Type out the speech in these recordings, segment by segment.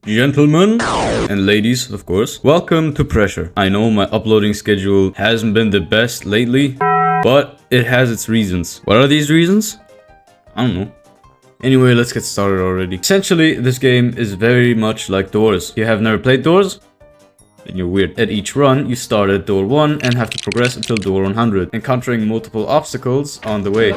Gentlemen and ladies, of course, welcome to Pressure. I know my uploading schedule hasn't been the best lately, but it has its reasons. What are these reasons? I don't know. Anyway, let's get started already. Essentially, this game is very much like Doors. You have never played Doors? Then you're weird. At each run, you start at door 1 and have to progress until door 100, encountering multiple obstacles on the way.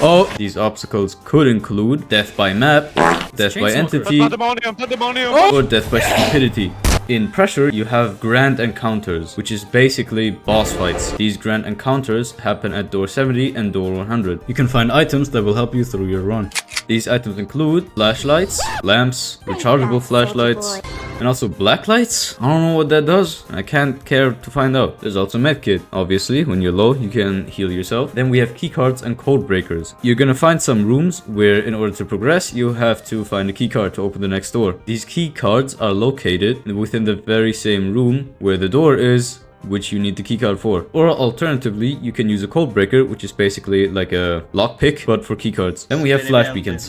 Oh, these obstacles could include death by map, death by entity, or death by stupidity. In Pressure, you have grand encounters, which is basically boss fights. These grand encounters happen at door 70 and door 100. You can find items that will help you through your run. These items include flashlights, lamps, rechargeable flashlights, and also black lights. I don't know what that does. I can't care to find out. There's also medkit. Obviously, when you're low, you can heal yourself. Then we have keycards and code breakers. You're gonna find some rooms where in order to progress, you have to find a keycard to open the next door. These keycards are located within the very same room where the door is, which you need the keycard for. Or alternatively, you can use a code breaker, which is basically like a lockpick, but for keycards. Then we have flash beacons.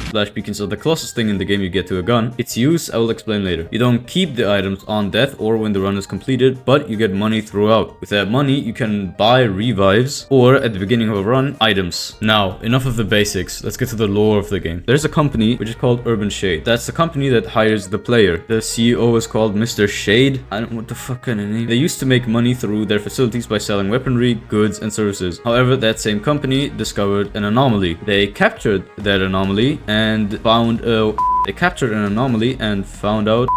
Flash beacons are the closest thing in the game you get to a gun. Its use I will explain later. You don't keep the items on death or when the run is completed, but you get money throughout. With that money, you can buy revives or at the beginning of a run, items. Now, enough of the basics. Let's get to the lore of the game. There's a company which is called Urban Shade. That's the company that hires the player. The CEO is called Mr. Shade. I don't know what the fuck kind of name. They used to make money through their facilities by selling weaponry, goods, and services. However, that same company discovered an anomaly. They captured that anomaly and found a... They captured an anomaly and found out...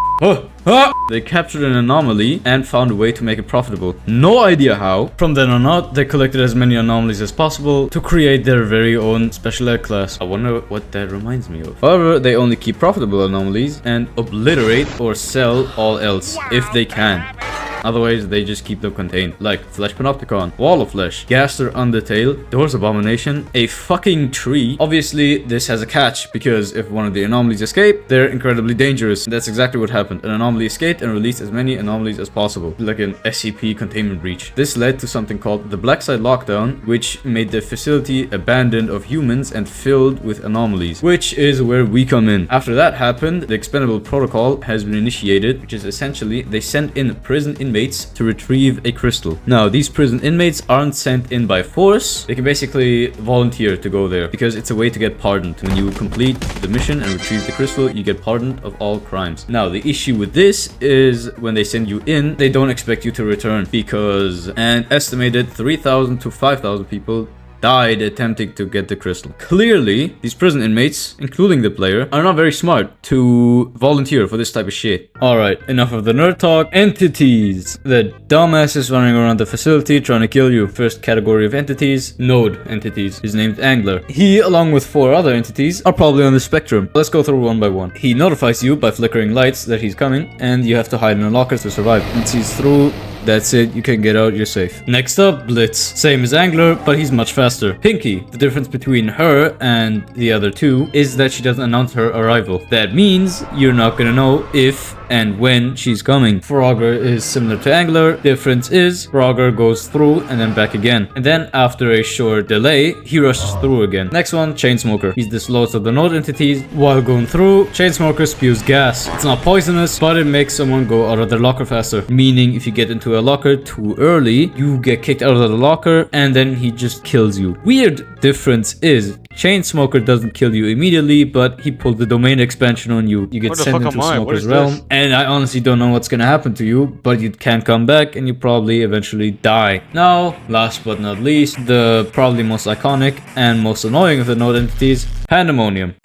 They captured an anomaly and found a way to make it profitable. No idea how. From then on out, they collected as many anomalies as possible to create their very own special ed class. I wonder what that reminds me of. However, they only keep profitable anomalies and obliterate or sell all else if they can. Otherwise, they just keep them contained, like Flesh Panopticon, Wall of Flesh, Gaster Undertale, Doors Abomination, a fucking tree. Obviously, this has a catch, because if one of the anomalies escape, they're incredibly dangerous. That's exactly what happened. An anomaly escaped and released as many anomalies as possible, like an SCP containment breach. This led to something called the Black Site Lockdown, which made the facility abandoned of humans and filled with anomalies, which is where we come in. After that happened, the Expendable Protocol has been initiated, which is essentially they sent in prison inmates to retrieve a crystal. Now, these prison inmates aren't sent in by force. They can basically volunteer to go there because it's a way to get pardoned. When you complete the mission and retrieve the crystal, you get pardoned of all crimes. Now, the issue with this is when they send you in, they don't expect you to return because an estimated 3,000 to 5,000 people died attempting to get the crystal. Clearly, these prison inmates, including the player, are not very smart to volunteer for this type of shit. Alright, enough of the nerd talk. Entities. The dumbasses running around the facility trying to kill you. First category of entities, node entities. His name's Angler. He, along with 4 other entities, are probably on the spectrum. Let's go through one by one. He notifies you by flickering lights that he's coming, and you have to hide in a locker to survive. Once he's through, that's it, you can get out, you're safe. Next up, Blitz. Same as Angler, but he's much faster. Pinky. The difference between her and the other two is that she doesn't announce her arrival. That means you're not gonna know if and when she's coming. Frogger is similar to Angler. Difference is Frogger goes through and then back again. And then after a short delay, he rushes through again. Next one, Chainsmoker. He's the slowest of the node entities. While going through, Chainsmoker spews gas. It's not poisonous, but it makes someone go out of their locker faster. Meaning if you get into a locker too early, you get kicked out of the locker and then he just kills you. Weird difference is Chainsmoker doesn't kill you immediately, but he pulled the domain expansion on you. You get sent into Smoker's realm, and I honestly don't know what's gonna happen to you, but you can't come back and you probably eventually die. Now, last but not least, the probably most iconic and most annoying of the node entities, Pandemonium.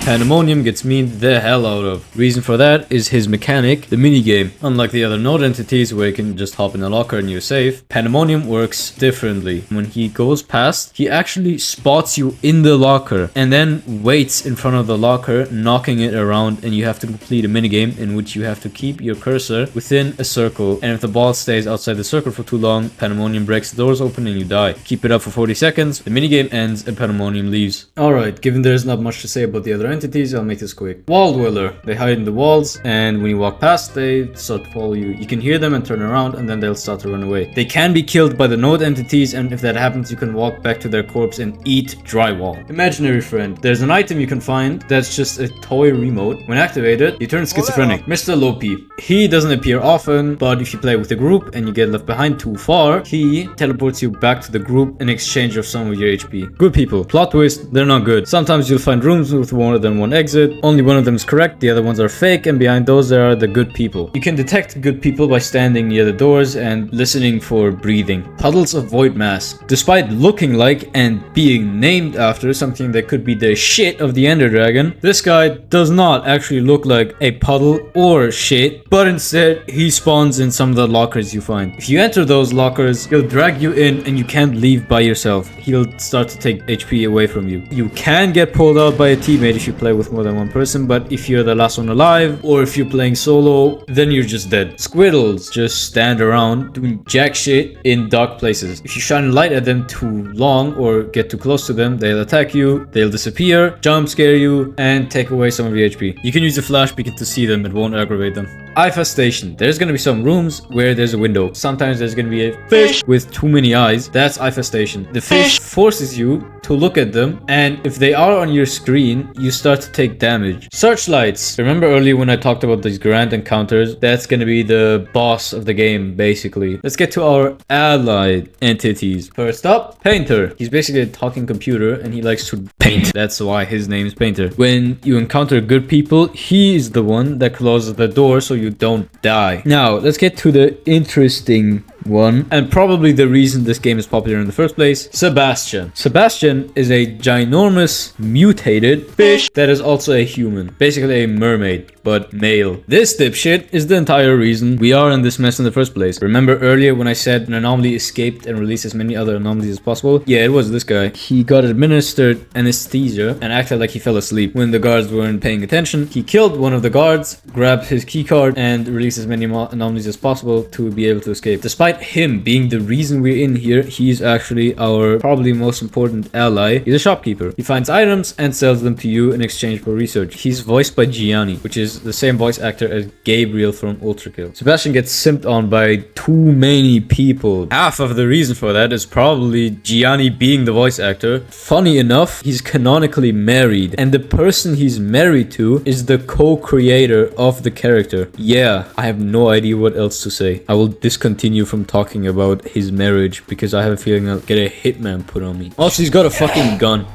Pandemonium gets memed the hell out of. Reason for that is his mechanic, the minigame. Unlike the other node entities where you can just hop in a locker and you're safe, Pandemonium works differently. When he goes past, he actually spots you in the locker and then waits in front of the locker, knocking it around, and you have to complete a minigame in which you have to keep your cursor within a circle, and if the ball stays outside the circle for too long, Pandemonium breaks the doors open and you die. Keep it up for 40 seconds, the minigame ends and Pandemonium leaves. Alright, given there's not much to say about the other entities. I'll make this quick. Wall Dweller. They hide in the walls, and when you walk past, they start to follow you. You can hear them and turn around, and then they'll start to run away. They can be killed by the node entities, and if that happens, you can walk back to their corpse and eat drywall. Imaginary friend. There's an item you can find that's just a toy remote. When activated, you turn schizophrenic. Mr. Lopi. He doesn't appear often, but if you play with a group and you get left behind too far, he teleports you back to the group in exchange of some of your HP. Good people. Plot twist, they're not good. Sometimes you'll find rooms with more than one exit. Only one of them is correct, the other ones are fake, and behind those there are the good people. You can detect good people by standing near the doors and listening for breathing. Puddles of void mass. Despite looking like and being named after something that could be the shit of the Ender Dragon, this guy does not actually look like a puddle or shit, but instead he spawns in some of the lockers you find. If you enter those lockers, he'll drag you in and you can't leave by yourself. He'll start to take HP away from you. You can get pulled out by a teammate if you play with more than one person, but if you're the last one alive, or if you're playing solo, then you're just dead. Squiddles just stand around doing jack shit in dark places. If you shine a light at them too long or get too close to them, they'll attack you, they'll disappear, jump scare you, and take away some of your HP. You can use a flash beacon to see them, it won't aggravate them. IFA station. There's gonna be some rooms where there's a window. Sometimes there's gonna be a fish with too many eyes. That's IFA station. The fish forces you to look at them, and if they are on your screen, you start to take damage. Searchlights. Remember earlier when I talked about these grand encounters? That's gonna be the boss of the game, basically. Let's get to our allied entities. First up, Painter. He's basically a talking computer, and he likes to paint. That's why his name is Painter. When you encounter good people, he is the one that closes the door so you don't die. Now, let's get to the interesting one, and probably the reason this game is popular in the first place. Sebastian. Sebastian is a ginormous mutated fish that is also a human, basically a mermaid, but male. This dipshit is the entire reason we are in this mess in the first place. Remember earlier when I said an anomaly escaped and released as many other anomalies as possible? Yeah, it was this guy. He got administered anesthesia and acted like he fell asleep when the guards weren't paying attention. He killed one of the guards, grabbed his keycard, and released as many anomalies as possible to be able to escape. Despite him being the reason we're in here, he's actually our probably most important ally. He's a shopkeeper. He finds items and sells them to you in exchange for research. He's voiced by Gianni, which is the same voice actor as Gabriel from Ultrakill. Sebastian gets simped on by too many people. Half of the reason for that is probably Gianni being the voice actor. Funny enough, he's canonically married, and the person he's married to is the co-creator of the character. Yeah, I have no idea what else to say. I will discontinue from talking about his marriage because I have a feeling I'll get a hitman put on me. Also, he's got a fucking gun.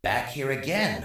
Back here again,